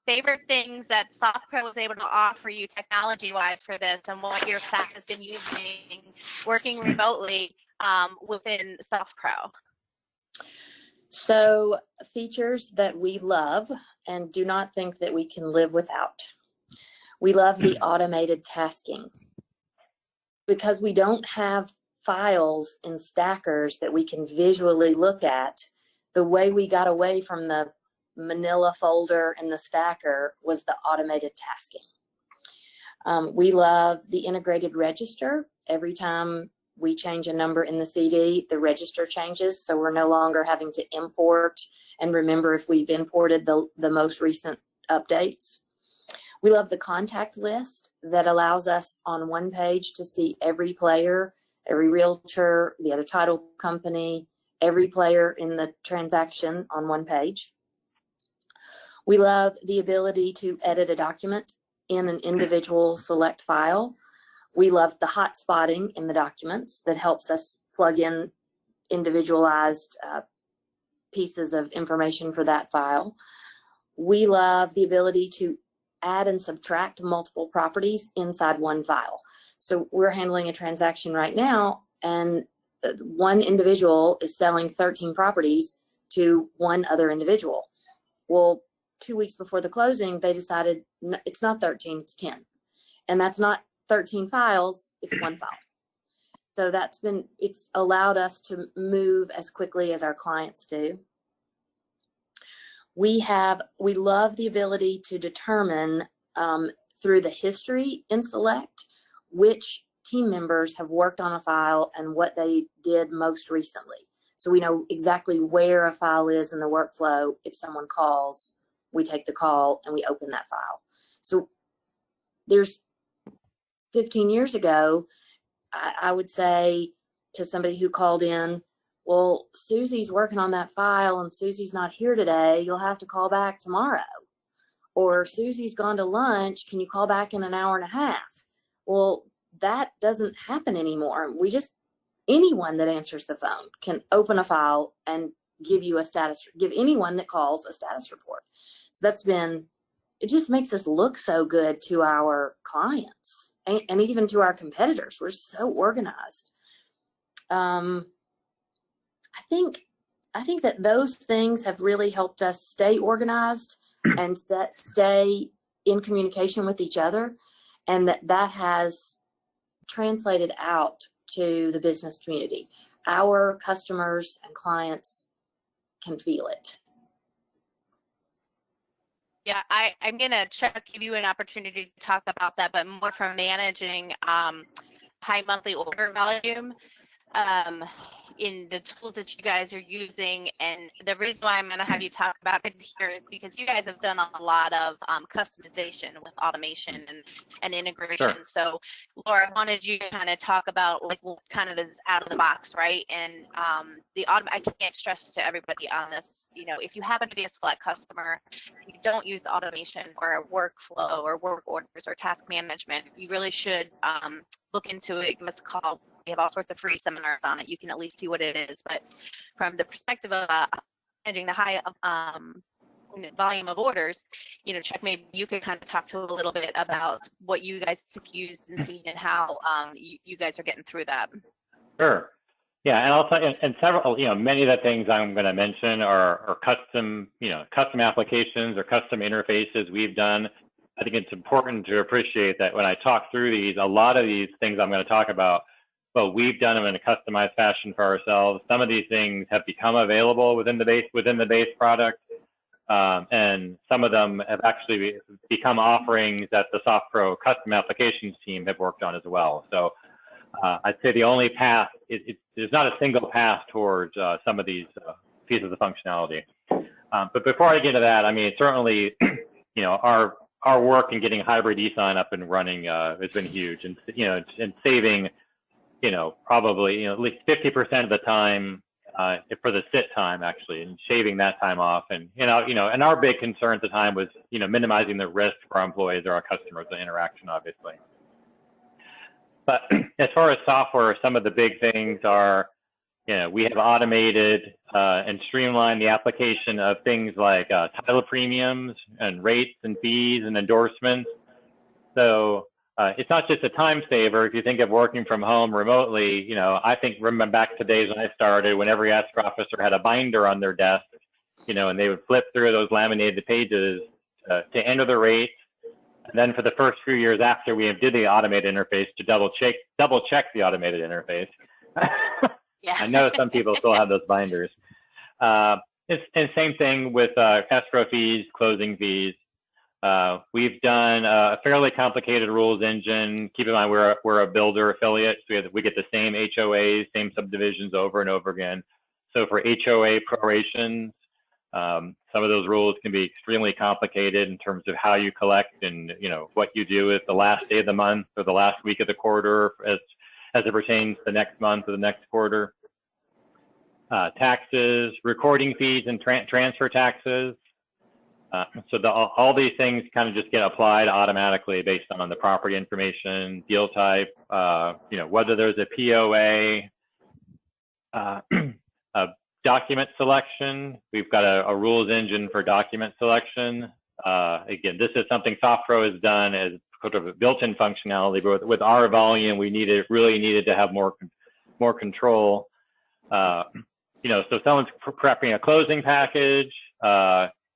favorite things that SoftPro was able to offer you technology-wise for this, and what your staff has been using working remotely within SoftPro. So features that we love and do not think that we can live without. We love the automated tasking. Because we don't have files in stackers that we can visually look at, the way we got away from the manila folder and the stacker was the automated tasking. We love the integrated register. Every time we change a number in the CD, the register changes, so we're no longer having to import and remember if we've imported the most recent updates. We love the contact list that allows us on one page to see every player, every realtor, the other title company, every player in the transaction on one page. We love the ability to edit a document in an individual select file. We love the hot spotting in the documents that helps us plug in individualized pieces of information for that file. We love the ability to add and subtract multiple properties inside one file. So we're handling a transaction right now, and one individual is selling 13 properties to one other individual. Well, 2 weeks before the closing, they decided it's not 13, it's 10. And that's not 13 files, it's one file. So it's allowed us to move as quickly as our clients do. We love the ability to determine through the history in Select which team members have worked on a file and what they did most recently. So we know exactly where a file is in the workflow. If someone calls, we take the call and we open that file. So there's 15 years ago, I would say to somebody who called in, well, Susie's working on that file and Susie's not here today. You'll have to call back tomorrow. Or Susie's gone to lunch. Can you call back in an hour and a half? Well, that doesn't happen anymore. Anyone that answers the phone can open a file and give anyone that calls a status report. So it just makes us look so good to our clients and even to our competitors. We're so organized. I think that those things have really helped us stay organized and stay in communication with each other, and that has translated out to the business community. Our customers and clients can feel it. Yeah, I'm gonna give you an opportunity to talk about that, but more from managing high monthly order volume in the tools that you guys are using. And the reason why I'm going to have you talk about it here is because you guys have done a lot of customization with automation and integration. Sure. So Laura, I wanted you to kind of talk about like what kind of is out of the box, right? And I can't stress to everybody on this, if you happen to be a Select customer, you don't use automation or workflow or work orders or task management, you really should look into it. Give us a call. We have all sorts of free seminars on it. You can at least see what it is. But from the perspective of managing the high volume of orders, Chuck, maybe you could kind of talk to a little bit about what you guys have used and seen and how you guys are getting through that. Sure. Yeah, and I'll tell you, and several, many of the things I'm going to mention are custom, custom applications or custom interfaces we've done. I think it's important to appreciate that when I talk through these, a lot of these things I'm going to talk about, but we've done them in a customized fashion for ourselves. Some of these things have become available within the base product, and some of them have actually become offerings that the SoftPro custom applications team have worked on as well. So I'd say the only path, there's not a single path towards some of these pieces of functionality. But before I get into that, I mean, certainly, our work in getting Hybrid eSign up and running has been huge, and and saving, probably at least 50% of the time for the sit time actually, and shaving that time off. And and our big concern at the time was minimizing the risk for our employees or our customers, the interaction, obviously. But as far as software, some of the big things are, we have automated and streamlined the application of things like title premiums and rates and fees and endorsements. So it's not just a time saver. If you think of working from home remotely, I remember back to days when I started, when every escrow officer had a binder on their desk, and they would flip through those laminated pages to enter the rates. And then for the first few years after we did the automated interface, to double check the automated interface. Yeah. I know some people still have those binders. And same thing with escrow fees, closing fees. We've done a fairly complicated rules engine. Keep in mind, we're a builder affiliate, so we get the same HOAs, same subdivisions over and over again. So for HOA prorations, some of those rules can be extremely complicated in terms of how you collect and what you do with the last day of the month or the last week of the quarter as it pertains to the next month or the next quarter. Taxes, recording fees, and transfer taxes. So all these things kind of just get applied automatically based on the property information, deal type, whether there's a POA, a document selection. We've got a rules engine for document selection. Again, this is something SoftPro has done as sort of a built-in functionality, but with our volume, we really needed to have more control. So someone's prepping a closing package.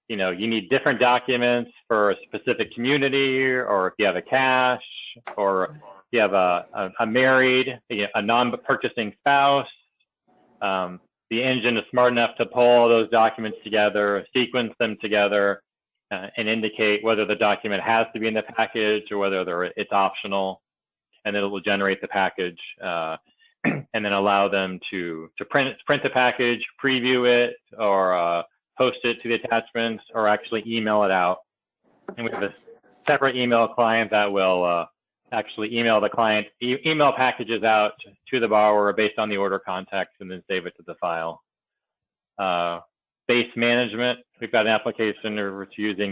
You need different documents for a specific community, or if you have a cash, or if you have a married, a non-purchasing spouse. The engine is smart enough to pull all those documents together, sequence them together, and indicate whether the document has to be in the package or whether it's optional, and then it will generate the package and then allow them to print the package, preview it, or post it to the attachments, or actually email it out. And we have a separate email client that will actually email the client, email packages out to the borrower based on the order context, and then save it to the file. Base management, we've got an application we're using,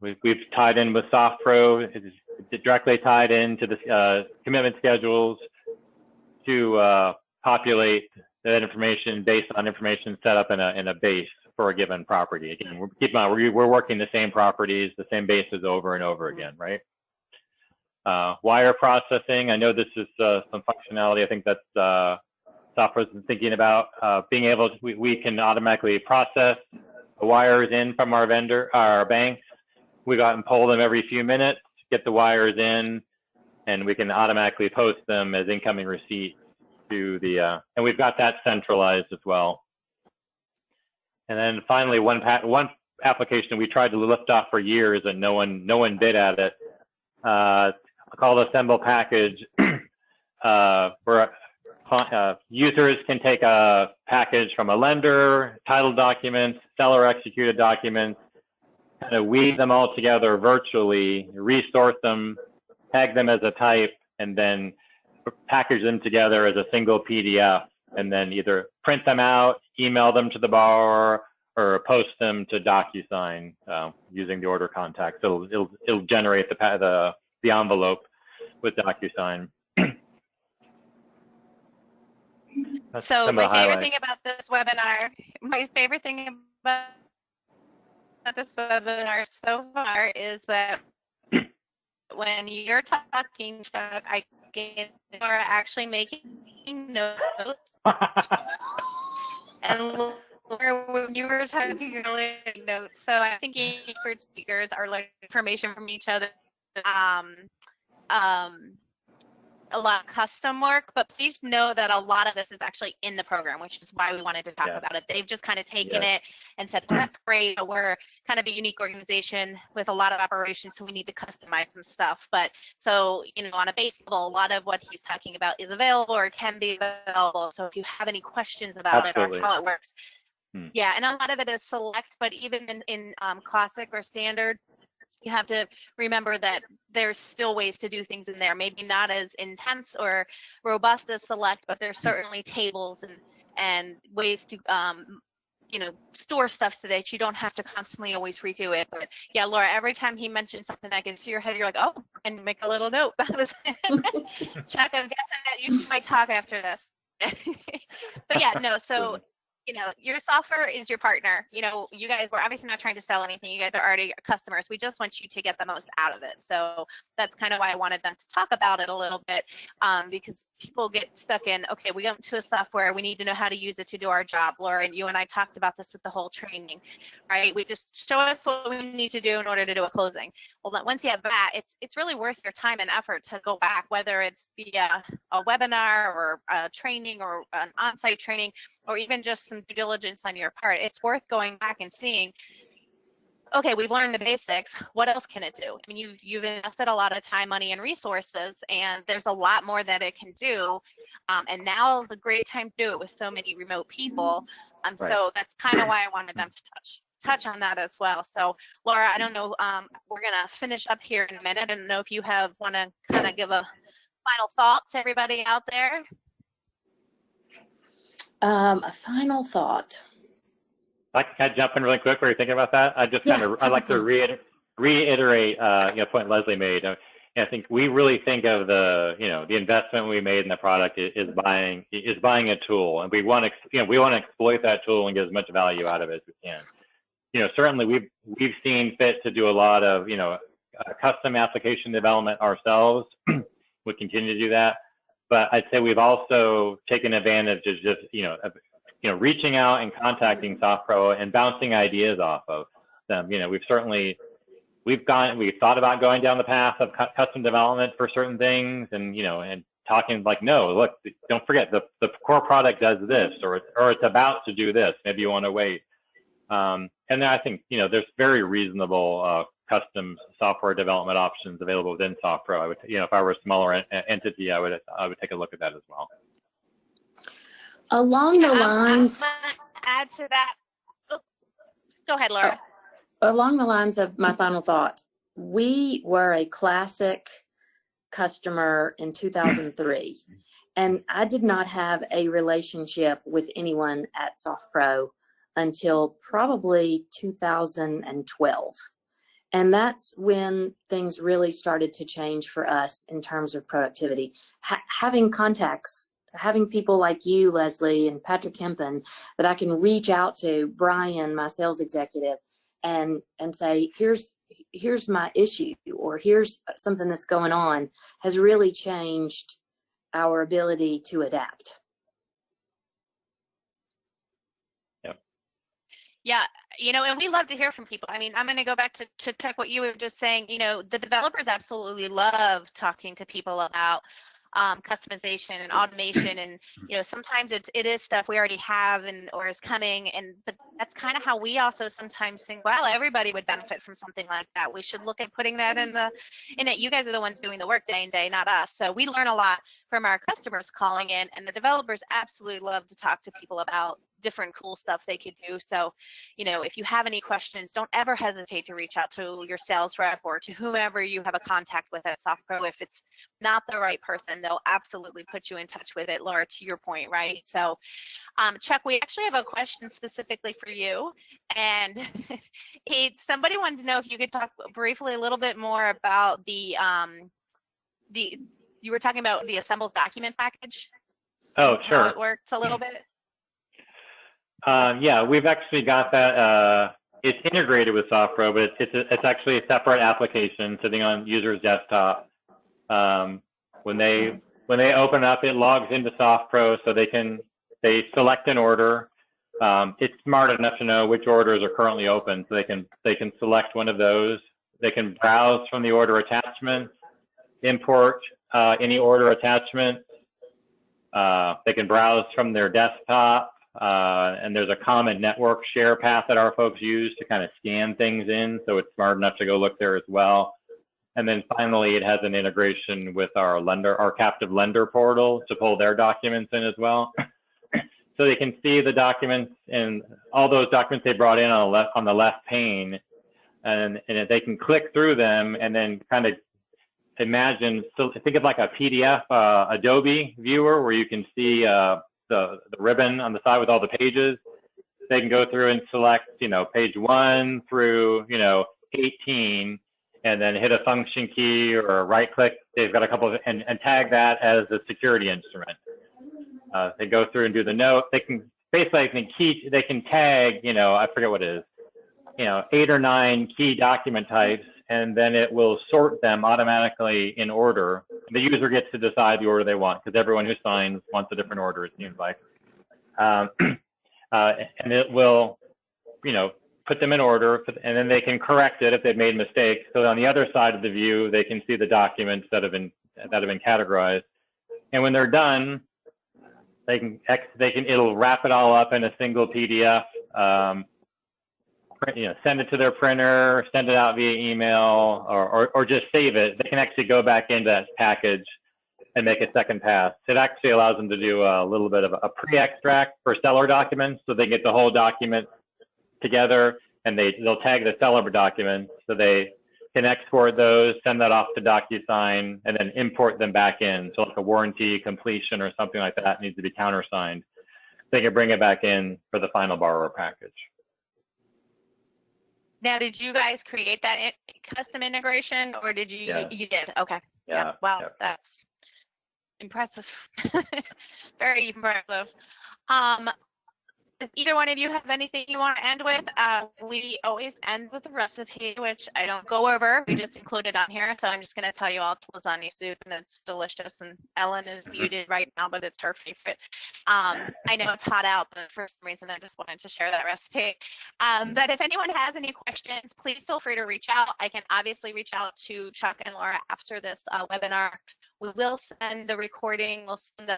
we've tied in with SoftPro. It's directly tied into the commitment schedules to populate that information based on information set up in a base for a given property. Again, keep in mind, we're working the same properties, the same bases over and over again, right? Wire processing, I know this is some functionality I think that SoftPro's been thinking about. Being able to, we can automatically process the wires in from our banks. We go out and pull them every few minutes, get the wires in, and we can automatically post them as incoming receipts to the, and we've got that centralized as well. And then finally, one application we tried to lift off for years and no one bid at it, called Assemble Package, where users can take a package from a lender, title documents, seller executed documents, kind of weave them all together virtually, resort them, tag them as a type, and then package them together as a single PDF, and then either print them out, email them to the borrower, or post them to DocuSign using the order contact. So it'll generate the envelope with DocuSign. So my favorite thing about this webinar so far is that when you're talking, Chuck, I get Laura actually making notes. And Laura, when you were talking, you're taking notes. So I'm thinking expert speakers are learning information from each other. A lot of custom work, but please know that a lot of this is actually in the program, which is why we wanted to talk about it. They've just kind of taken it and said, well, that's great, but we're kind of a unique organization with a lot of operations, so we need to customize some stuff. But so, on a base level, a lot of what he's talking about is available or can be available. So if you have any questions about it or how it works. Yeah, and a lot of it is select, but even in classic or standard, you have to remember that there's still ways to do things in there, maybe not as intense or robust as select, but there's certainly tables and ways to store stuff so that you don't have to constantly always redo it. But yeah, Laura, every time he mentioned something that gets to your head, you're like, oh, and make a little note. That was Chuck, I'm guessing that you two might talk after this. But yeah, no, so your software is your partner. You guys, we're obviously not trying to sell anything. You guys are already customers. We just want you to get the most out of it. So that's kind of why I wanted them to talk about it a little bit, because people get stuck in, okay, we go to a software, we need to know how to use it to do our job. Laura, and you and I talked about this with the whole training, right? We just show us what we need to do in order to do a closing. Well, once you have that, it's really worth your time and effort to go back, whether it's via a webinar or a training or an on-site training, or even just some due diligence on your part. It's worth going back and seeing, okay, we've learned the basics. What else can it do? I mean, you've invested a lot of time, money, and resources, and there's a lot more that it can do. And now is a great time to do it with so many remote people. Right. So that's kind of why I wanted them to touch on that as well. So Laura, I don't know, we're gonna finish up here in a minute. I don't know if you want to kind of give a final thought to everybody out there. A final thought. Can I jump in really quick? Were you thinking about that? I'd like to reiterate a point Leslie made. I think we really think of the investment we made in the product is buying a tool, and we want to exploit that tool and get as much value out of it as we can. Certainly we've seen fit to do a lot of custom application development ourselves. We continue to do that, but I'd say we've also taken advantage of just reaching out and contacting SoftPro and bouncing ideas off of them. We've thought about going down the path of custom development for certain things, and talking like, no, look, don't forget the core product does this, or it's about to do this. Maybe you want to wait. And then I think there's very reasonable custom software development options available within SoftPro. I would, if I were a smaller entity, I would take a look at that as well. Along the lines, I'm gonna add to that. Oh, go ahead, Laura. Along the lines of my final thought, we were a classic customer in 2003, and I did not have a relationship with anyone at SoftPro until probably 2012. And that's when things really started to change for us in terms of productivity. Having contacts, having people like you, Leslie, and Patrick Hempen, that I can reach out to, Brian, my sales executive, and say, here's my issue, or here's something that's going on, has really changed our ability to adapt. Yeah, and we love to hear from people. I mean, I'm going to go back to check what you were just saying. The developers absolutely love talking to people about customization and automation, and sometimes it is stuff we already have or is coming, but that's kind of how we also sometimes think, well, everybody would benefit from something like that. We should look at putting that in it. You guys are the ones doing the work day in, day, not us. So we learn a lot from our customers calling in, and the developers absolutely love to talk to people about different cool stuff they could do. So, if you have any questions, don't ever hesitate to reach out to your sales rep or to whomever you have a contact with at SoftPro. If it's not the right person, they'll absolutely put you in touch with it, Laura, to your point, right? So, Chuck, we actually have a question specifically for you. And somebody wanted to know if you could talk briefly a little bit more about you were talking about the Assembles document package. Oh, sure. How it works a little bit. Yeah, we've actually got that. It's integrated with SoftPro, but it's actually a separate application sitting on user's desktop. When they open up, it logs into SoftPro, so they select an order. It's smart enough to know which orders are currently open, so they can select one of those. They can browse from the order attachment, import any order attachment. They can browse from their desktop. And there's a common network share path that our folks use to kind of scan things in, so it's smart enough to go look there as well. And then finally, it has an integration with our captive lender portal to pull their documents in as well. So they can see the documents and all those documents they brought in on the left pane, and they can click through them and then kind of imagine. So think of like a PDF Adobe viewer where you can see the ribbon on the side with all the pages. they can go through and select, page 1 through, 18, and then hit a function key or a right click. They've got a couple of, and tag that as a security instrument. They go through and do the note. They can basically they can tag, I forget what it is, 8 or 9 key document types, and then it will sort them automatically in order. The user gets to decide the order they want, because everyone who signs wants a different order, it seems like. And it will, put them in order, and then they can correct it if they've made mistakes. So on the other side of the view, they can see the documents that have been categorized. And when they're done, it'll wrap it all up in a single PDF. Send it to their printer, send it out via email, or just save it. They can actually go back into that package and make a second pass. It actually allows them to do a little bit of a pre-extract for seller documents, so they get the whole document together, and they'll tag the seller documents, so they can export those, send that off to DocuSign, and then import them back in. So like a warranty completion or something like that needs to be countersigned. They can bring it back in for the final borrower package. Now, did you guys create that custom integration, or did you? Yeah. You did. Okay. Yeah. Wow, yeah. that's impressive. Very impressive. Does either one of you have anything you want to end with? We always end with a recipe, which I don't go over. We just include it on here. So I'm just going to tell you all it's lasagna soup, and it's delicious. And Ellen is muted right now, but it's her favorite. I know it's hot out, but for some reason, I just wanted to share that recipe. But if anyone has any questions, please feel free to reach out. I can obviously reach out to Chuck and Laura after this webinar. We will send the recording. We'll send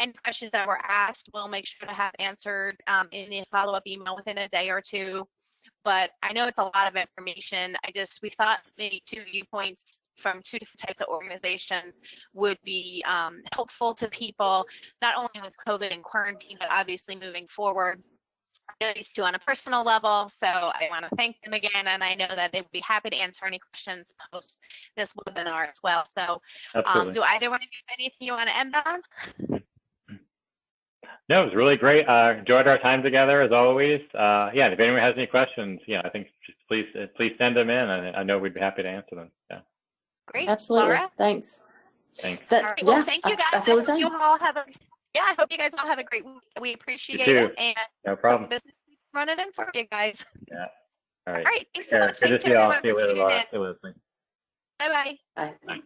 any questions that were asked, we'll make sure to have answered in the follow-up email within a day or two. But I know it's a lot of information. We thought maybe 2 viewpoints from 2 different types of organizations would be helpful to people, not only with COVID and quarantine, but obviously moving forward. I know these two on a personal level, so I want to thank them again, and I know that they would be happy to answer any questions post this webinar as well. So do either one of you have anything you want to end on? No, it was really great. Enjoyed our time together as always. Yeah, if anyone has any questions, I think just please send them in. I know we'd be happy to answer them. Yeah. Great. Absolutely. Laura? Thanks. Thanks. All right. Well, thank you guys. I feel the same. I hope you guys all have a great week. We appreciate it. And no problem. Business running in for you guys. Yeah. All right. All right. Thanks so much. Good to see you all. See you later, Laura. Bye-bye. Bye. Bye.